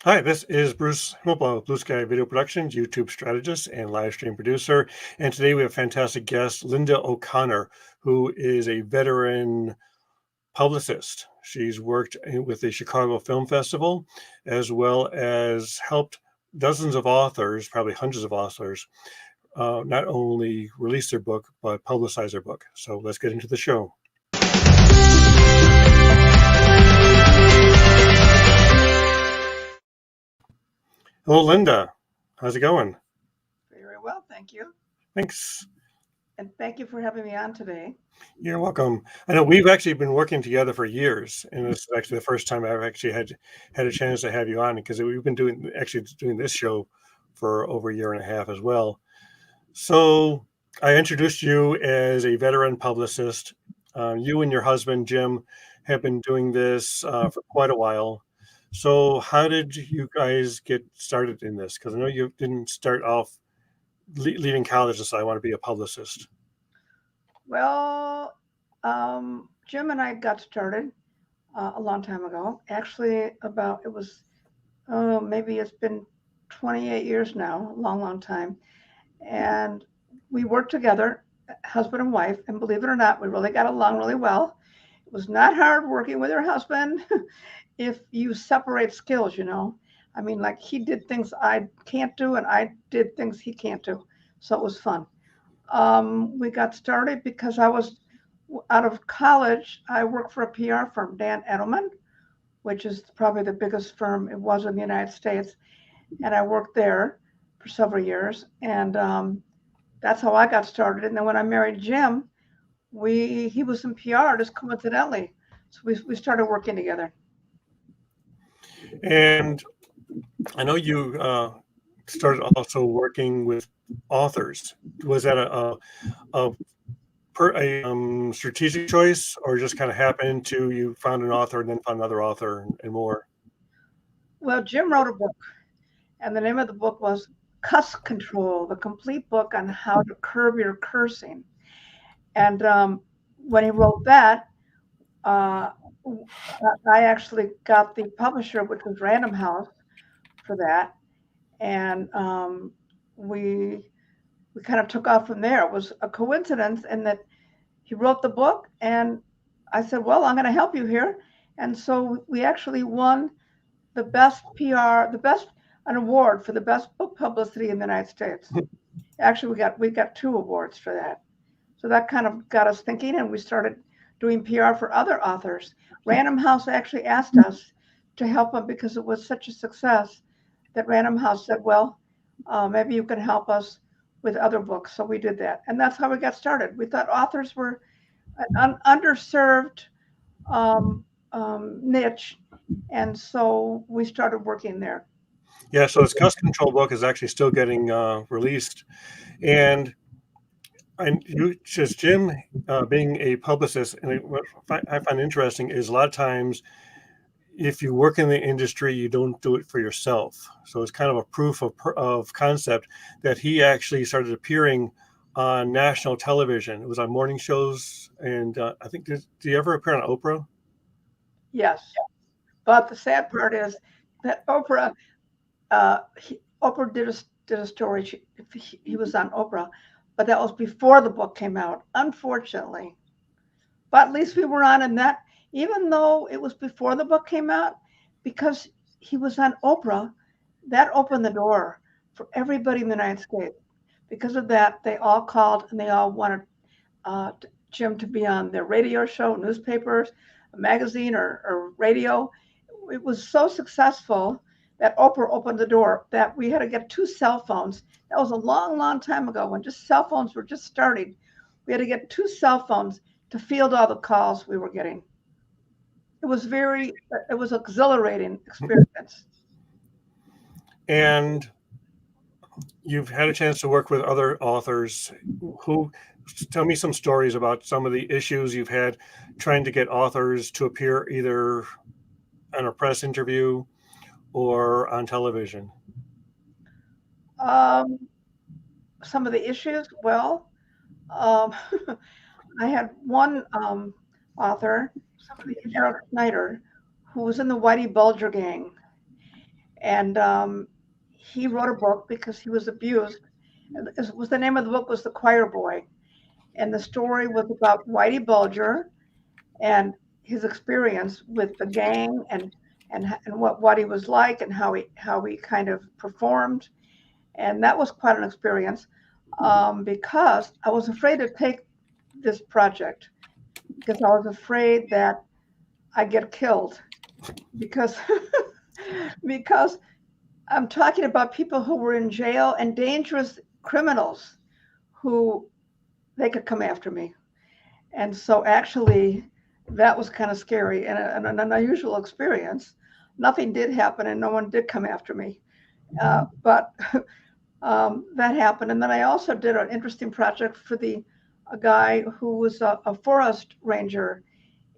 Hi, this is Bruce Himmelbaum of Blue Sky Video Productions, YouTube strategist and live stream producer. And today we have fantastic guest, Lynda O'Connor, who is a veteran publicist. She's worked with the Chicago Film Festival, as well as helped dozens of authors, probably hundreds of authors, not only release their book, but publicize their book. So let's get into the show. Hello, Lynda. How's it going? Very well, thank you. Thanks. And thank you for having me on today. You're welcome. I know we've actually been working together for years, and this is actually the first time I've actually had a chance to have you on, because we've been doing this show for over a year and a half as well. So I introduced you as a veteran publicist. You and your husband Jim have been doing this for quite a while. So how did you guys get started in this? Because I know you didn't start off leaving college and say, I want to be a publicist. Well, Jim and I got started a long time ago. Actually, maybe it's been 28 years now, a long, long time. And we worked together, husband and wife. And believe it or not, we really got along really well. It was not hard working with your husband if you separate skills, I mean, like he did things I can't do, and I did things he can't do. So it was fun. We got started because I was out of college. I worked for a PR firm, Dan Edelman, which is probably the biggest firm it was in the United States. And I worked there for several years. And that's how I got started. And then when I married Jim, he was in PR just coincidentally. So we started working together. And I know you started also working with authors. Was that a strategic choice, or just kind of happened to you found an author and then found another author and more? Well, Jim wrote a book, and the name of the book was Cuss Control, the complete book on how to curb your cursing. And when he wrote that, I actually got the publisher, which was Random House, for that. And we kind of took off from there. It was a coincidence in that he wrote the book, and I said, well, I'm going to help you here. And so we actually won the best PR, an award for the best book publicity in the United States. Actually, we got 2 awards for that. So that kind of got us thinking, and we started doing PR for other authors. Random House actually asked us to help them because it was such a success that Random House said, well, maybe you can help us with other books. So we did that. And that's how we got started. We thought authors were an underserved niche. And so we started working there. Yeah, so this Cuss Control book is actually still getting released. And Jim, being a publicist, and what I find interesting is a lot of times, if you work in the industry, you don't do it for yourself. So it's kind of a proof of concept that he actually started appearing on national television. It was on morning shows, and I think, did you ever appear on Oprah? Yes, but the sad part is that Oprah did a story. He was on Oprah, but that was before the book came out, unfortunately. But at least we were on in that. Even though it was before the book came out, because he was on Oprah, that opened the door for everybody in the United States. Because of that, they all called and they all wanted Jim to be on their radio show, newspapers, a magazine, or radio. It was so successful that Oprah opened the door that we had to get 2 cell phones. That was a long, long time ago when just cell phones were just starting. We had to get 2 cell phones to field all the calls we were getting. It was exhilarating experience. And you've had a chance to work with other authors. Tell me some stories about some of the issues you've had trying to get authors to appear either on a press interview or on television. Some of the issues, well, I had one author, somebody, Eric Snyder, who was in the Whitey Bulger gang. And he wrote a book because he was abused. The name of the book was The Choir Boy. And the story was about Whitey Bulger and his experience with the gang and what he was like and how he kind of performed. And that was quite an experience because I was afraid to take this project because I was afraid that I get killed because because I'm talking about people who were in jail and dangerous criminals who they could come after me. And so actually that was kind of scary and an unusual experience. Nothing did happen and no one did come after me. But that happened. And then I also did an interesting project for a guy who was a forest ranger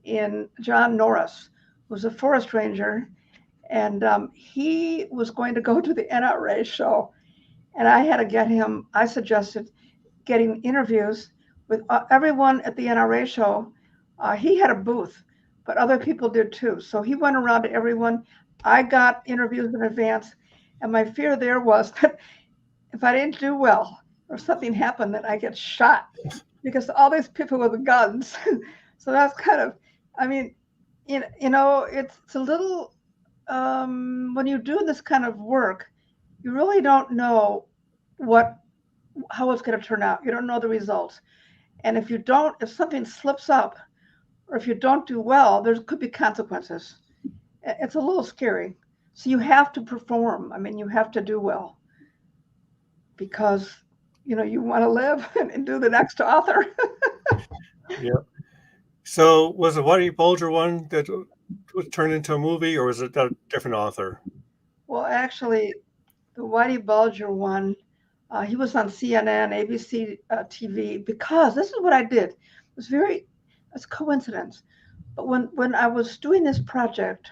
in John Norris, who was a forest ranger. And he was going to go to the NRA show. And I suggested getting interviews with everyone at the NRA show. He had a booth, but other people did too. So he went around to everyone. I got interviews in advance. And my fear there was that if I didn't do well or something happened, that I get shot because all these people with guns. So that's kind of, I mean, it's a little, when you do this kind of work, you really don't know how it's going to turn out. You don't know the results. And if something slips up or if you don't do well, there could be consequences. It's a little scary. So you have to perform. I mean, you have to do well because, you want to live and do the next author. Yeah. So was the Whitey Bulger one that was turned into a movie, or was it a different author? Well, actually, the Whitey Bulger one, he was on CNN, ABC TV, because this is what I did. It's coincidence. But when I was doing this project,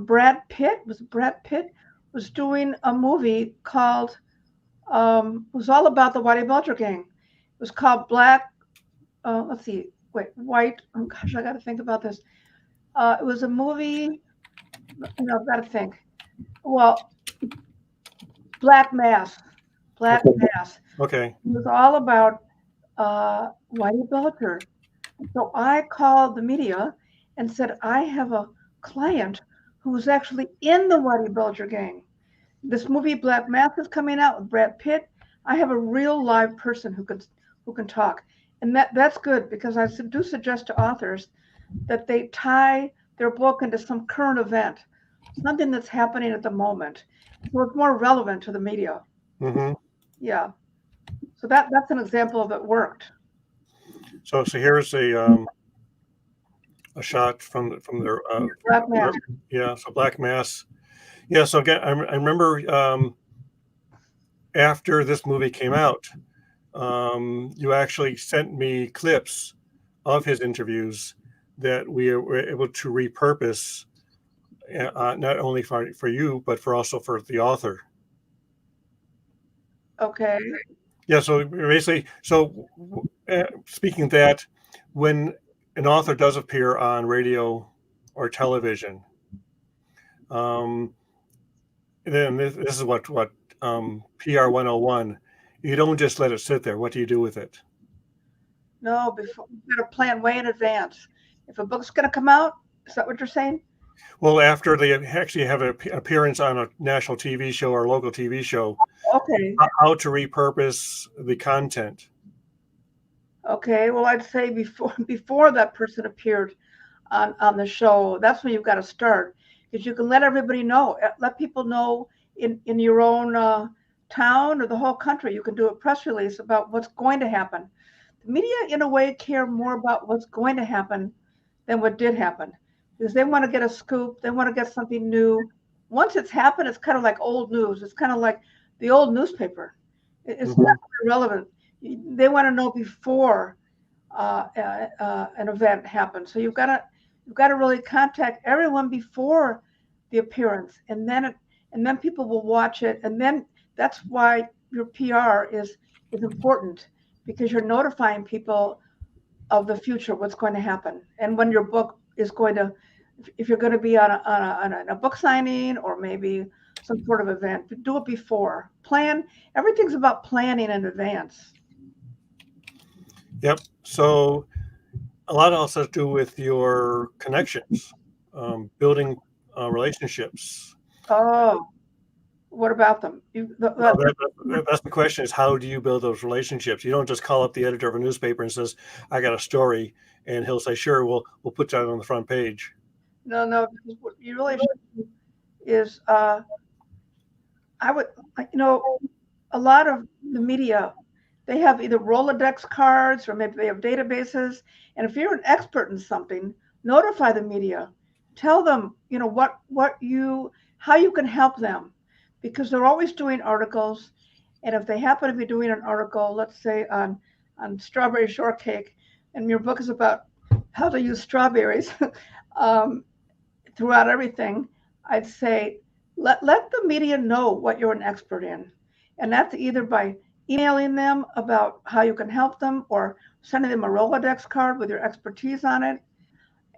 Brad Pitt was doing a movie called, it was all about the Whitey Bulger gang. It was called White, oh gosh, I got to think about this. It was a movie, I've got to think. Well, Black Mass. Okay. It was all about Whitey Bulger. So I called the media and said, I have a client who was actually in the Whitey Bulger gang. This movie Black Mass is coming out with Brad Pitt. I have a real live person who can talk. And that's good because I do suggest to authors that they tie their book into some current event, something that's happening at the moment. So it's more relevant to the media. Mm-hmm. Yeah. So that's an example of it worked. So here's a shot from their Black Mass. Yeah. So Black Mass. Yeah. So again, I remember after this movie came out, you actually sent me clips of his interviews that we were able to repurpose, not only for you, but also for the author. Okay. Yeah. So basically, speaking of that, when an author does appear on radio or television, then this is what PR 101. You don't just let it sit there. What do you do with it? No, you got to plan way in advance. If a book's going to come out, is that what you're saying? Well, after they actually have an appearance on a national TV show or local TV show, okay, how to repurpose the content. Okay, well, I'd say before that person appeared on the show, that's when you've got to start, because you can let everybody know, let people know in your own town or the whole country. You can do a press release about what's going to happen. The media, in a way, care more about what's going to happen than what did happen, because they want to get a scoop. They want to get something new. Once it's happened, it's kind of like old news. It's kind of like the old newspaper. It's not relevant. They want to know before an event happens. So you've got to really contact everyone before the appearance, and then people will watch it, and then that's why your PR is important, because you're notifying people of the future, what's going to happen, and when your book is going to, if you're going to be on a book signing or maybe some sort of event. Do it before. Plan. Everything's about planning in advance. Yep. So a lot also has to do with your connections, building relationships. Oh, what about them? Well, that's the question: is how do you build those relationships? You don't just call up the editor of a newspaper and says, "I got a story," and he'll say, "Sure, we'll put that on the front page." No, because what you really should do is, I would, a lot of the media, they have either Rolodex cards or maybe they have databases. And if you're an expert in something, notify the media. Tell them, how you can help them, because they're always doing articles. And if they happen to be doing an article, let's say on strawberry shortcake, and your book is about how to use strawberries throughout everything, I'd say let the media know what you're an expert in. And that's either by emailing them about how you can help them or sending them a Rolodex card with your expertise on it,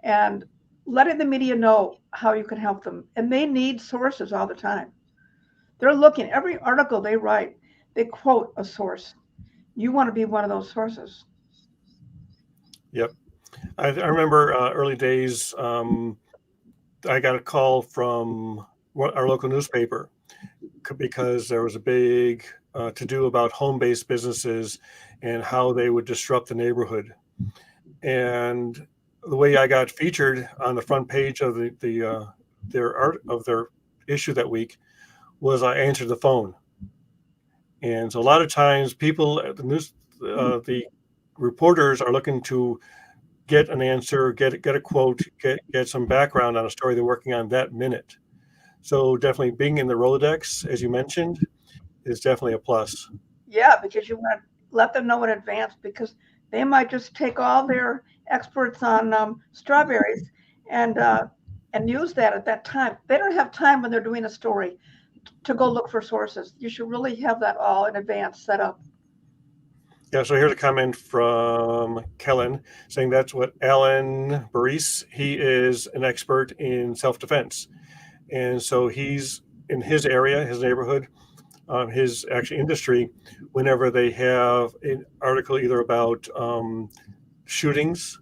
and letting the media know how you can help them. And they need sources all the time. They're looking, every article they write, they quote a source. You want to be one of those sources. Yep. I remember early days, I got a call from our local newspaper because there was a big to-do about home-based businesses and how they would disrupt the neighborhood. And the way I got featured on the front page of their issue that week was I answered the phone. And so a lot of times people at the reporters are looking to get an answer, get a quote, get some background on a story they're working on that minute. So definitely being in the Rolodex, as you mentioned, is definitely a plus. Yeah, because you want to let them know in advance, because they might just take all their experts on strawberries and use that at that time. They don't have time when they're doing a story to go look for sources. You should really have that all in advance set up. Yeah, so here's a comment from Kellen saying that's what Alan Baris, he is an expert in self-defense. And so he's in his area, his neighborhood, his actual industry, whenever they have an article either about shootings,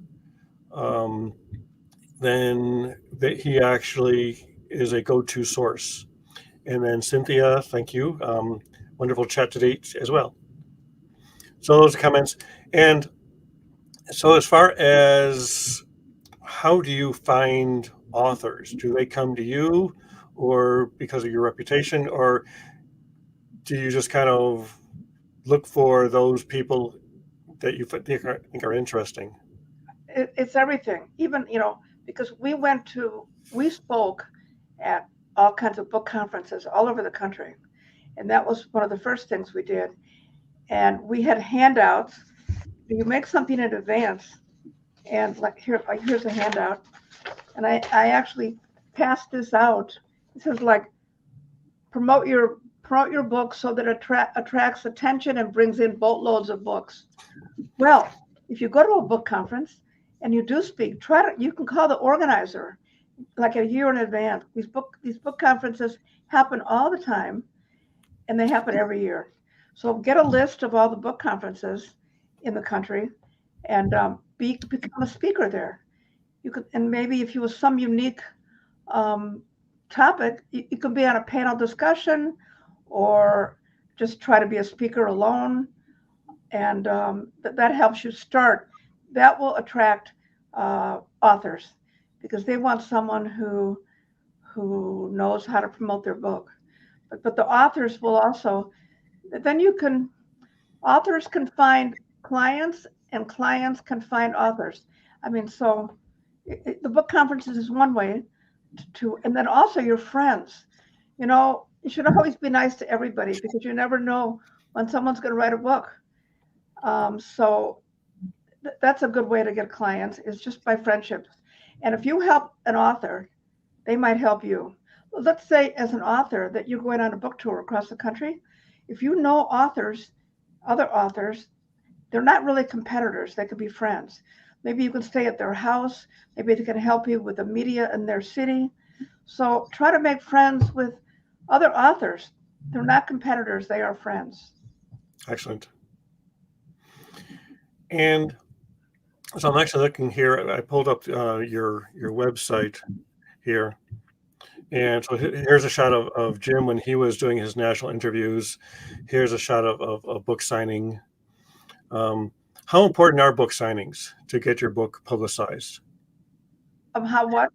then he actually is a go-to source. And then Cynthia, thank you. Wonderful chat to date as well. So those are comments. And so as far as how do you find authors? Do they come to you or because of your reputation, or do you just kind of look for those people that you think are interesting? It's everything. Even, because we spoke at all kinds of book conferences all over the country. And that was one of the first things we did. And we had handouts. You make something in advance. And here's a handout. And I actually passed this out. It says promote your book so that it attracts attention and brings in boatloads of books. Well, if you go to a book conference and you do speak, you can call the organizer like a year in advance. These book conferences happen all the time, and they happen every year. So get a list of all the book conferences in the country and become a speaker there. You could, and maybe if you have some unique topic, you could be on a panel discussion or just try to be a speaker alone. And that helps you start. That will attract authors because they want someone who knows how to promote their book. But the authors will also, then authors can find clients and clients can find authors. I mean, so the book conferences is one way and then also your friends. You should always be nice to everybody because you never know when someone's going to write a book. So that's a good way to get clients, is just by friendships. And if you help an author, they might help you. Let's say as an author that you're going on a book tour across the country. If you know other authors, they're not really competitors. They could be friends. Maybe you can stay at their house. Maybe they can help you with the media in their city. So try to make friends with other authors. They're not competitors, they are friends. Excellent. And so I'm actually looking here. I pulled up your website here. And so here's a shot of Jim when he was doing his national interviews. Here's a shot of book signing. How important are book signings to get your book publicized? How what?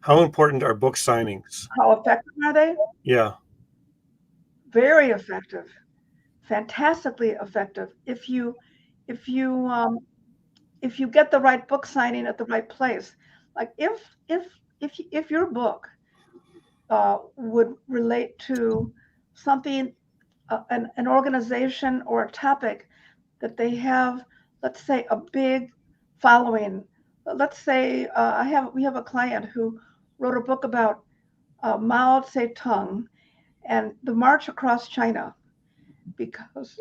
How important are book signings? How effective are they? Yeah. Very effective, fantastically effective. If you if you get the right book signing at the right place, like if your book would relate to something, an organization or a topic that they have, let's say, a big following. Let's say we have a client who wrote a book about Mao Zedong and the march across China, because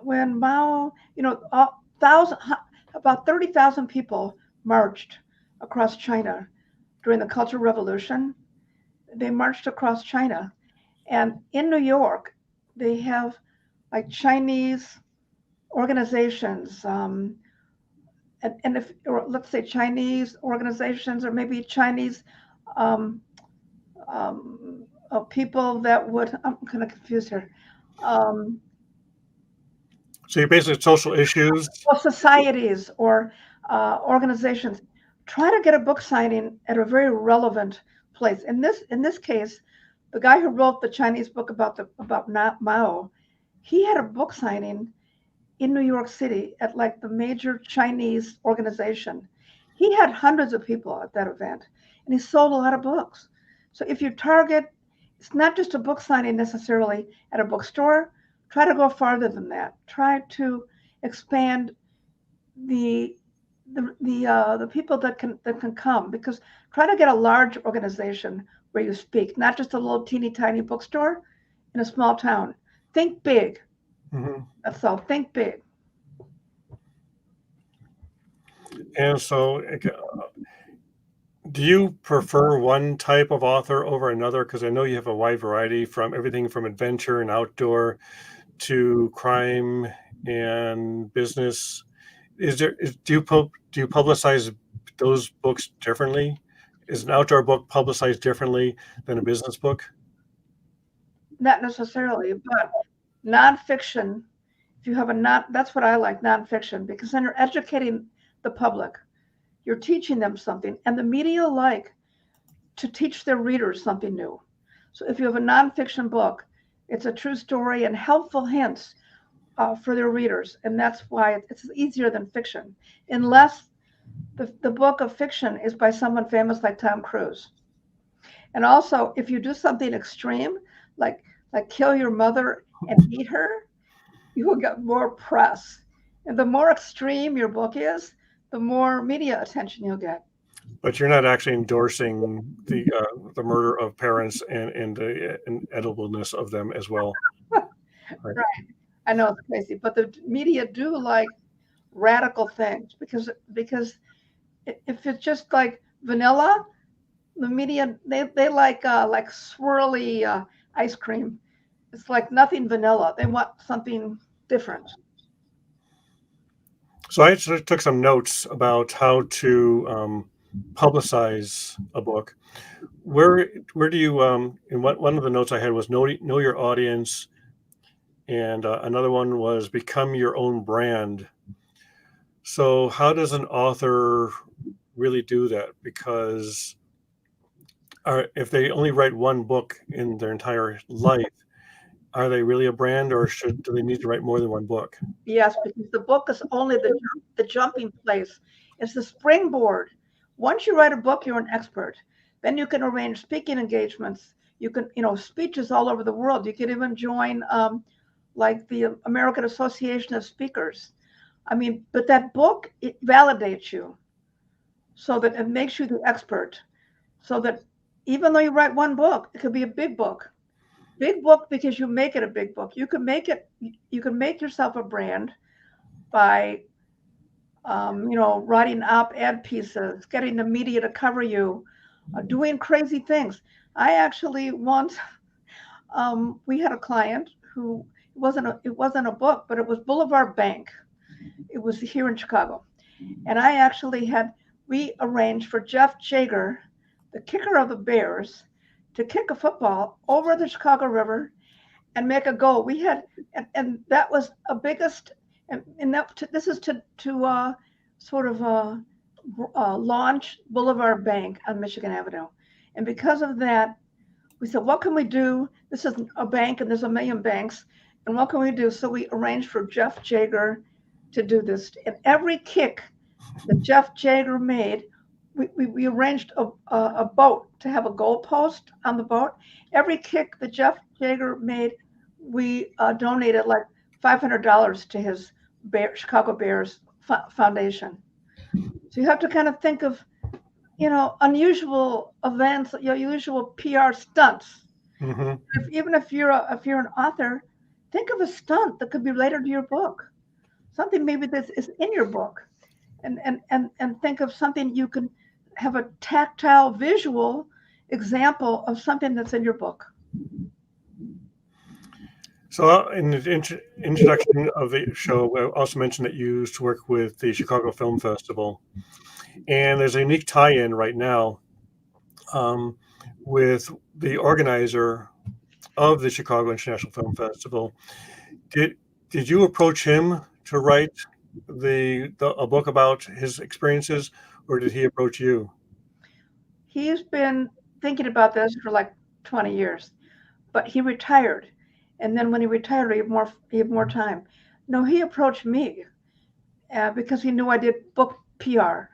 when Mao, about 30,000 people marched across China during the Cultural Revolution. They marched across China, and in New York, they have like Chinese organizations, and if, or let's say Chinese organizations, or maybe Chinese um, people that would, I'm kind of confused here. So you basically social issues. Well, societies or organizations try to get a book signing at a very relevant place. In this case, the guy who wrote the Chinese book about Mao, he had a book signing in New York City at like the major Chinese organization. He had hundreds of people at that event, and he sold a lot of books. So if you target, it's not just a book signing necessarily at a bookstore. Try to go farther than that. Try to expand the the people that can come, because try to get a large organization where you speak, not just a little teeny tiny bookstore in a small town. Think big. Mm-hmm. That's all. Think big. And so, do you prefer one type of author over another? Because I know you have a wide variety, from everything from adventure and outdoor to crime and business. Do you publicize those books differently? Is an outdoor book publicized differently than a business book? Not necessarily, but nonfiction. If you have a that's what I like, nonfiction, because then you're educating the public. You're teaching them something, and the media like to teach their readers something new. So if you have a nonfiction book, it's a true story and helpful hints for their readers, and that's why it's easier than fiction, unless the book of fiction is by someone famous like Tom Cruise. And also, if you do something extreme, like kill your mother and eat her, you will get more press. And the more extreme your book is, the more media attention you'll get. But you're not actually endorsing the murder of parents and the inedibleness of them as well. Right. I know it's crazy, but the media do like radical things, because if it's just like vanilla, the media they like swirly ice cream. It's like nothing vanilla. They want something different. So I actually took some notes about how to publicize a book. Where do you and what one of the notes I had was know your audience, and another one was become your own brand. So how does an author really do that? Because if they only write one book in their entire life, are they really a brand, or do they need to write more than one book? Yes, because the book is only the jumping place. It's the springboard. Once you write a book, you're an expert. Then you can arrange speaking engagements. You can, speeches all over the world. You can even join like the American Association of Speakers. I mean, but that book, it validates you, so that it makes you the expert. So that even though you write one book, it could be a big book. Big book because you make it a big book. You can make yourself a brand by, writing op-ed pieces, getting the media to cover you, doing crazy things. I actually once we had a client who it wasn't a book, but it was Boulevard Bank. It was here in Chicago, and we arranged for Jeff Jager, the kicker of the Bears, to kick a football over the Chicago River and make a goal. We had, and that was a biggest, and this is to sort of launch Boulevard Bank on Michigan Avenue, and because of that, we said, what can we do? This is a bank, and there's a million banks, and what can we do? So we arranged for Jeff Jager to do this, and every kick that Jeff Jager made, we arranged a boat to have a goal post on the boat. Every kick that Jeff Jager made, we donated like $500 to his Chicago Bears Foundation. So you have to kind of think of, unusual events, usual PR stunts. Mm-hmm. Even if you're an author, think of a stunt that could be later to your book, something maybe that is in your book, and think of something you can have a tactile, visual example of something that's in your book. So in the introduction of the show, I also mentioned that you used to work with the Chicago Film Festival. And there's a unique tie-in right now with the organizer of the Chicago International Film Festival. Did you approach him to write a book about his experiences, or did he approach you? He's been thinking about this for like 20 years, but he retired. And then when he retired, he had more time. No, he approached me because he knew I did book PR.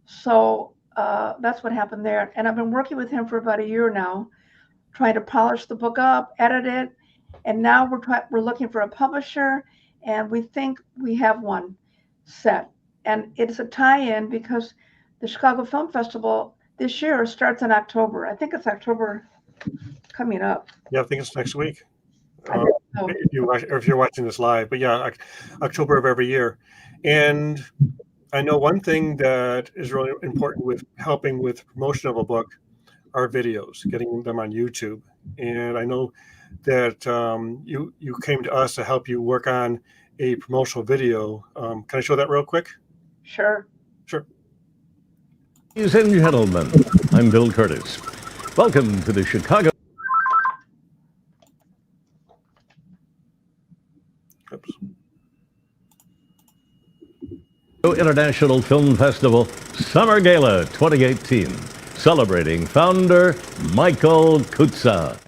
So that's what happened there. And I've been working with him for about a year now, trying to polish the book up, edit it. And now we're looking for a publisher, and we think we have one set. And it's a tie-in because the Chicago Film Festival this year starts in October. I think it's October coming up. Yeah, I think it's next week. If you're watching this live, but yeah, October of every year. And I know one thing that is really important with helping with promotion of a book are videos, getting them on YouTube. And I know that you came to us to help you work on a promotional video. Can I show that real quick? Sure. Ladies and gentlemen, I'm Bill Curtis. Welcome to the Chicago International Film Festival Summer Gala 2018, celebrating founder Michael Kutza.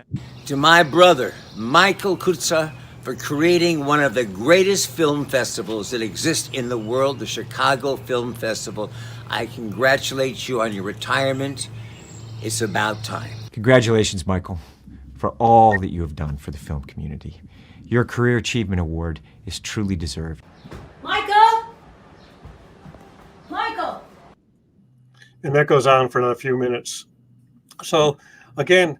To my brother, Michael Kutza, for creating one of the greatest film festivals that exist in the world, the Chicago Film Festival. I congratulate you on your retirement. It's about time. Congratulations, Michael, for all that you have done for the film community. Your Career Achievement Award is truly deserved. Michael! Michael! And that goes on for another few minutes. So again,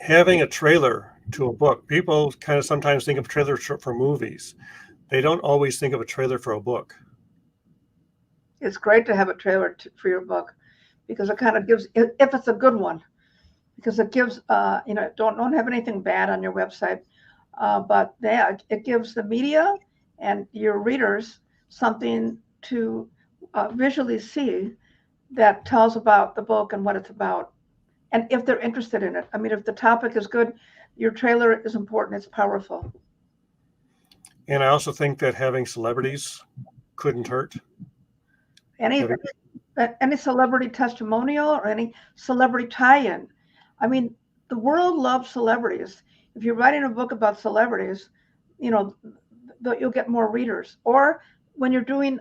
having a trailer to a book, people kind of sometimes think of trailers for movies. They don't always think of a trailer for a book. It's great to have a trailer for your book because it kind of gives, if it's a good one, because it gives, don't have anything bad on your website, but yeah, it gives the media and your readers something to visually see that tells about the book and what it's about. And if they're interested in it, I mean, if the topic is good, your trailer is important, it's powerful. And I also think that having celebrities couldn't hurt. Any celebrity testimonial or any celebrity tie-in. I mean, the world loves celebrities. If you're writing a book about celebrities, you'll get more readers. Or when you're doing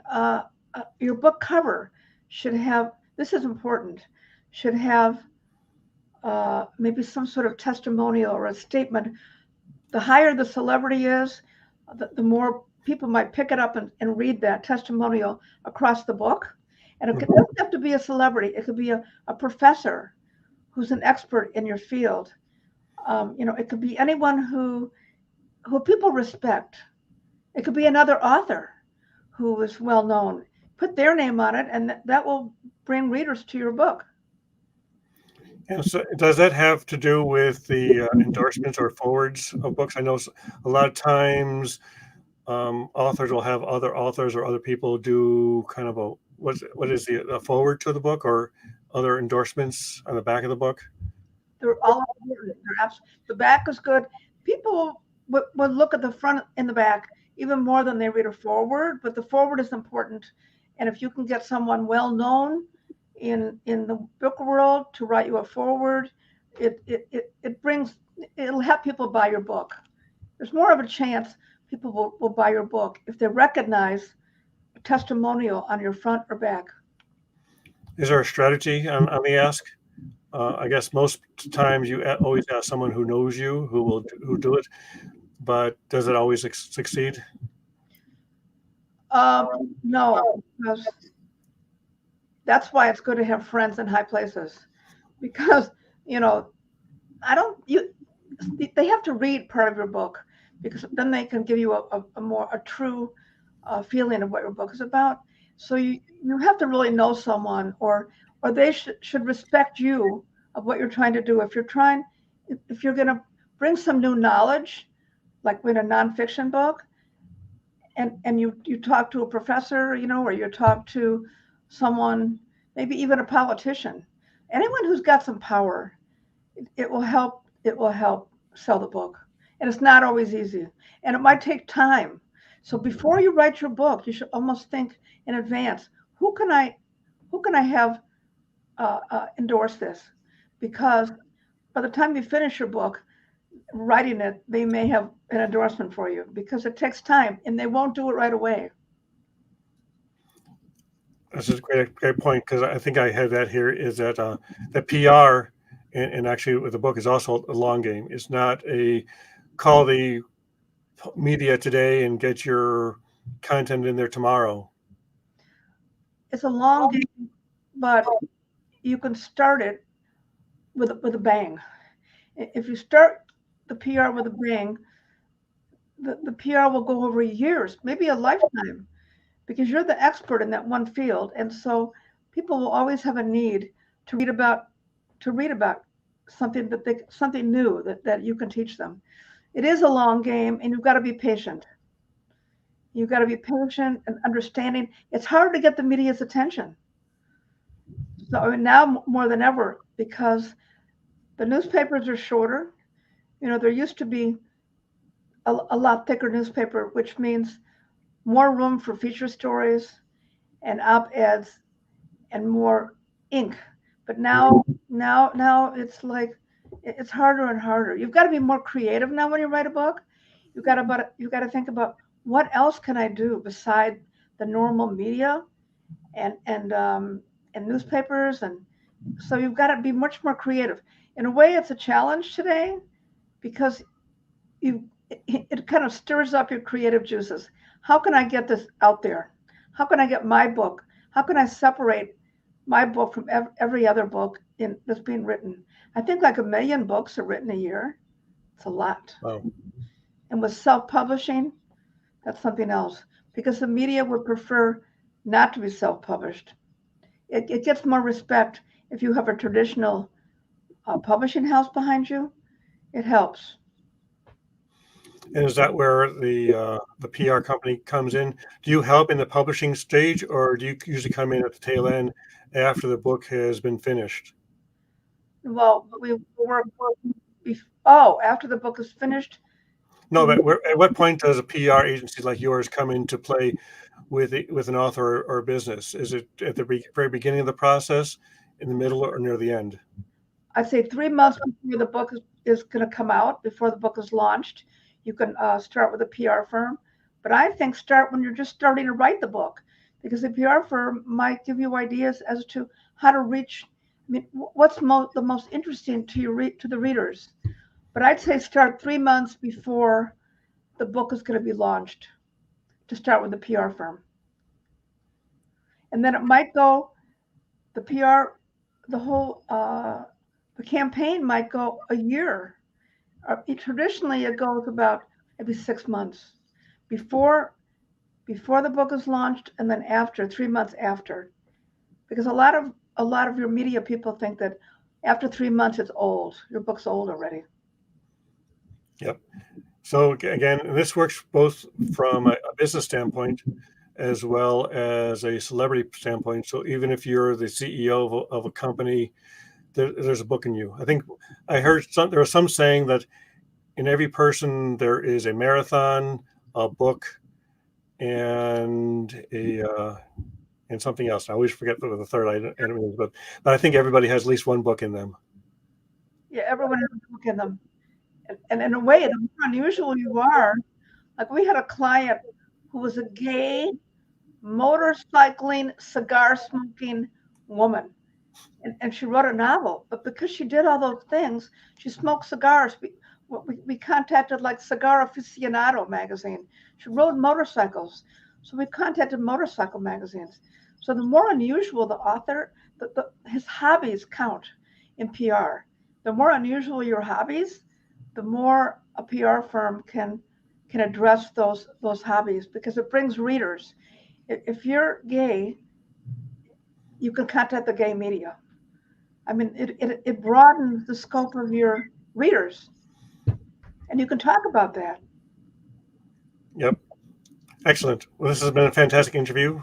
your book cover should have, this is important, should have maybe some sort of testimonial or a statement. The higher the celebrity is, the more people might pick it up and read that testimonial across the book. And it doesn't have to be a celebrity. It could be a professor who's an expert in your field. It could be anyone who people respect. It could be another author who is well known. Put their name on it, and that will bring readers to your book. And so does that have to do with the endorsements or forwards of books? I know a lot of times authors will have other authors or other people do kind of what is a forward to the book or other endorsements on the back of the book? They're all important. The back is good. People would look at the front and the back even more than they read a forward, but the forward is important. And if you can get someone well known in the book world to write you a forward, it'll help people buy your book. There's more of a chance people will buy your book if they recognize a testimonial on your front or back. Is there a strategy on the ask? I guess most times you always ask someone who knows you who do it, but does it always succeed? No, because that's why it's good to have friends in high places, because they have to read part of your book, because then they can give you a true feeling of what your book is about. So you have to really know someone, or they should respect you of what you're trying to do. If you're going to bring some new knowledge, like with a nonfiction book, and you talk to a professor, or you talk to someone, maybe even a politician, anyone who's got some power, it will help sell the book. And it's not always easy, and it might take time. So before you write your book, you should almost think in advance, who can I have endorse this? Because by the time you finish your book writing it, they may have an endorsement for you, because it takes time and they won't do it right away. This is a great point, because I think I had that here, is that the PR and actually with the book is also a long game. It's not a call the media today and get your content in there tomorrow. It's a long game, but you can start it with a bang. If you start the PR with a bang, the PR will go over years, maybe a lifetime, because you're the expert in that one field. And so people will always have a need to read about something new that you can teach them. It is a long game, and you've got to be patient. You've got to be patient and understanding. It's hard to get the media's attention. So now more than ever, because the newspapers are shorter. There used to be a lot thicker newspaper, which means more room for feature stories and op-eds and more ink. But now it's like, it's harder and harder. You've got to be more creative now when you write a book. You've got to think about, what else can I do beside the normal media and newspapers, and so you've got to be much more creative. In a way, it's a challenge today, because it kind of stirs up your creative juices. How can I get this out there? How can I get my book? How can I separate my book from every other book that's being written? I think like 1 million books are written a year. It's a lot. Wow. And with self-publishing, that's something else, because the media would prefer not to be self-published. It gets more respect if you have a traditional publishing house behind you. It helps. And is that where the PR company comes in? Do you help in the publishing stage, or do you usually come in at the tail end after the book has been finished? Well, we work after the book is finished. No, but at what point does a PR agency like yours come into play with an author or a business? Is it at the very beginning of the process, in the middle, or near the end? I'd say 3 months before the book is going to come out, before the book is launched. You can start with a PR firm, but I think start when you're just starting to write the book, because the PR firm might give you ideas as to how to reach. I mean, what's the most interesting to the readers? But I'd say start 3 months before the book is going to be launched, to start with the PR firm, and then it might go. The PR, the campaign might go a year. Traditionally, it goes about maybe 6 months before the book is launched, and then after, 3 months after, because a lot of your media people think that, After 3 months, it's old. Your book's old already. Yep. So again, this works both from a business standpoint as well as a celebrity standpoint. So even if you're the CEO of a company, there's a book in you. I think I heard there was some saying that in every person there is a marathon, a book, and and something else. I always forget what the third item is, but I think everybody has at least one book in them. Yeah, everyone has a book in them. And in a way, the more unusual you are, like we had a client who was a gay, motorcycling, cigar smoking woman. And she wrote a novel, but because she did all those things, she smoked cigars. We contacted like Cigar Aficionado magazine. She rode motorcycles. So we contacted motorcycle magazines. So the more unusual the author, his hobbies count in PR. The more unusual your hobbies, the more a PR firm can address those hobbies, because it brings readers. If you're gay, you can contact the gay media. I mean, it broadens the scope of your readers, and you can talk about that. Yep. Excellent. Well, this has been a fantastic interview.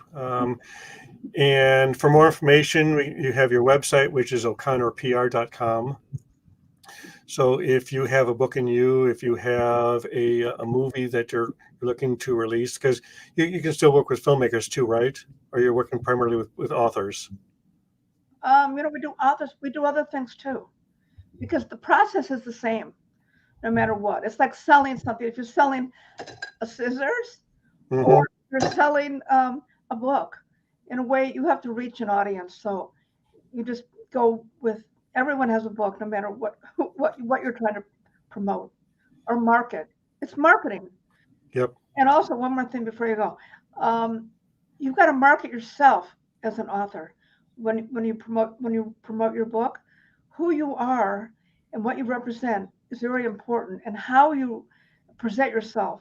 And for more information, you have your website, which is o'connorpr.com. So if you have a book in you, if you have a movie that you're looking to release, because you can still work with filmmakers too, right? Or you're working primarily with authors? We do authors, we do other things too, because the process is the same, no matter what. It's like selling something. If you're selling a scissors, Mm-hmm. or you're selling a book, in a way, you have to reach an audience. So you just go with, everyone has a book, no matter what you're trying to promote or market. It's marketing. Yep. And also, one more thing before you go, you've got to market yourself as an author. When you promote your book, who you are and what you represent is very important, and how you present yourself.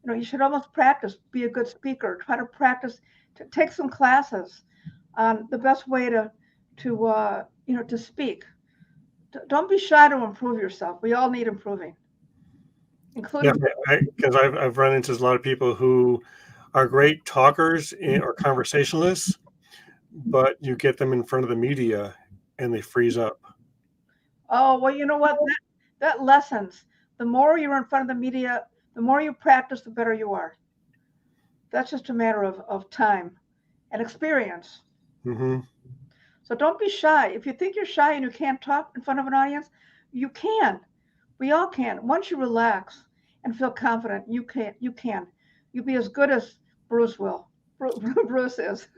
You should almost practice, be a good speaker, try to practice, to take some classes on the best way to speak. Don't be shy to improve yourself. We all need improving, including. Yeah, because I've run into a lot of people who are great talkers or conversationalists, but you get them in front of the media and they freeze up. Oh, well, you know what? That lessens. The more you're in front of the media, the more you practice, the better you are. That's just a matter of time and experience. Mm-hmm. So don't be shy. If you think you're shy and you can't talk in front of an audience, you can. We all can. Once you relax and feel confident, you can. You'll be as good as Bruce will. Bruce is.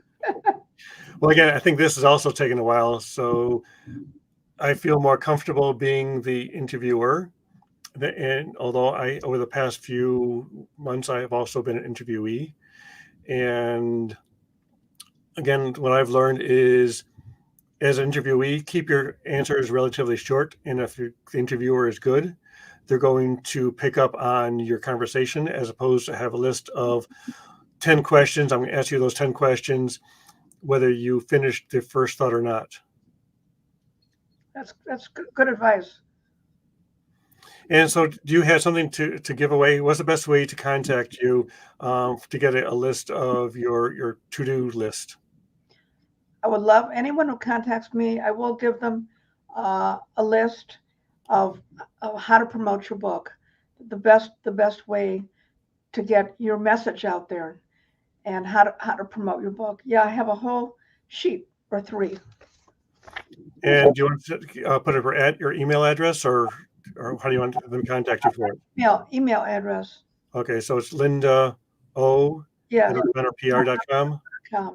Well, again, I think this has also taken a while, so I feel more comfortable being the interviewer. And although over the past few months, I have also been an interviewee. And again, what I've learned is, as an interviewee, keep your answers relatively short. And if the interviewer is good, they're going to pick up on your conversation, as opposed to have a list of 10 questions. I'm going to ask you those 10 questions, whether you finished the first thought or not. That's good advice. And so, do you have something to give away? What's the best way to contact you to get a list of your to-do list? I would love anyone who contacts me. I will give them a list of how to promote your book, the best way to get your message out there, and how to promote your book. Yeah, I have a whole sheet or 3. And do you want to put it at your email address, or how do you want them to contact you for it? Email address. Okay, so it's Lynda O at o'connorpr.com.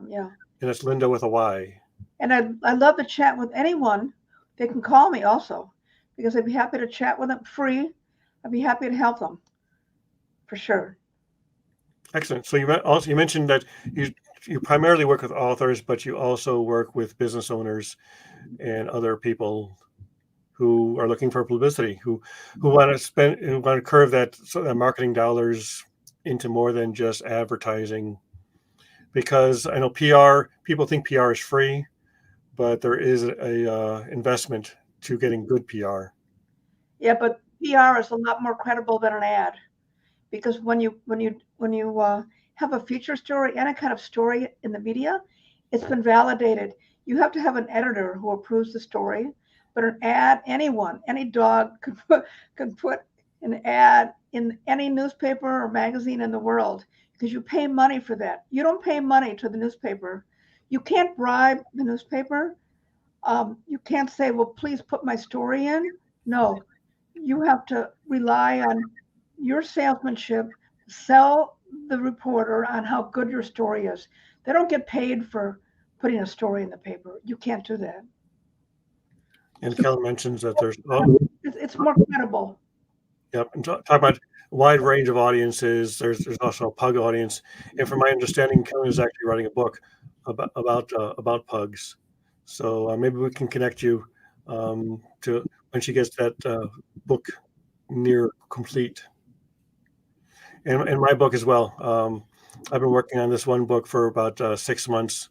Yeah. And it's Lynda with a Y. And I'd love to chat with anyone. They can call me also, because I'd be happy to chat with them free. I'd be happy to help them, for sure. Excellent. So you mentioned that you primarily work with authors, but you also work with business owners and other people who are looking for publicity, who want to curve that marketing dollars into more than just advertising. Because I know people think PR is free, but there is a investment to getting good PR. Yeah, but PR is a lot more credible than an ad, because when you have a feature story, any kind of story in the media, it's been validated. You have to have an editor who approves the story, but an ad, any dog could put an ad in any newspaper or magazine in the world, because you pay money for that. You don't pay money to the newspaper. You can't bribe the newspaper. You can't say, well, please put my story in. No, you have to rely on your salesmanship, sell the reporter on how good your story is. They don't get paid for putting a story in the paper. You can't do that. And Kelly mentions that there's, It's more credible. yep, and talk about a wide range of audiences. There's also a pug audience, and from my understanding, Kelly is actually writing a book about pugs. So maybe we can connect you to when she gets that book near complete. And my book as well. I've been working on this one book for about 6 months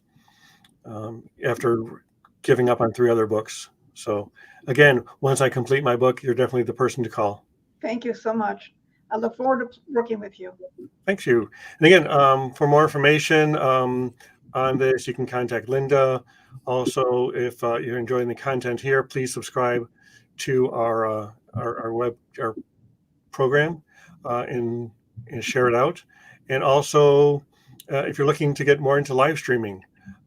after giving up on 3 other books. So again, once I complete my book, you're definitely the person to call. Thank you so much. I look forward to working with you. Thanks you. And again, for more information on this, you can contact Lynda. Also, if you're enjoying the content here, please subscribe to our program and share it out. And also, if you're looking to get more into live streaming,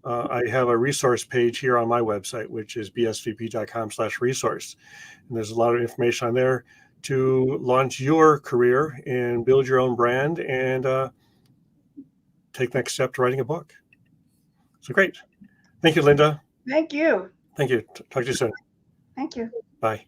I have a resource page here on my website, which is bsvp.com/resource. And there's a lot of information on there to launch your career and build your own brand and take the next step to writing a book. So great. Thank you, Lynda. Thank you. Thank you. Talk to you soon. Thank you. Bye.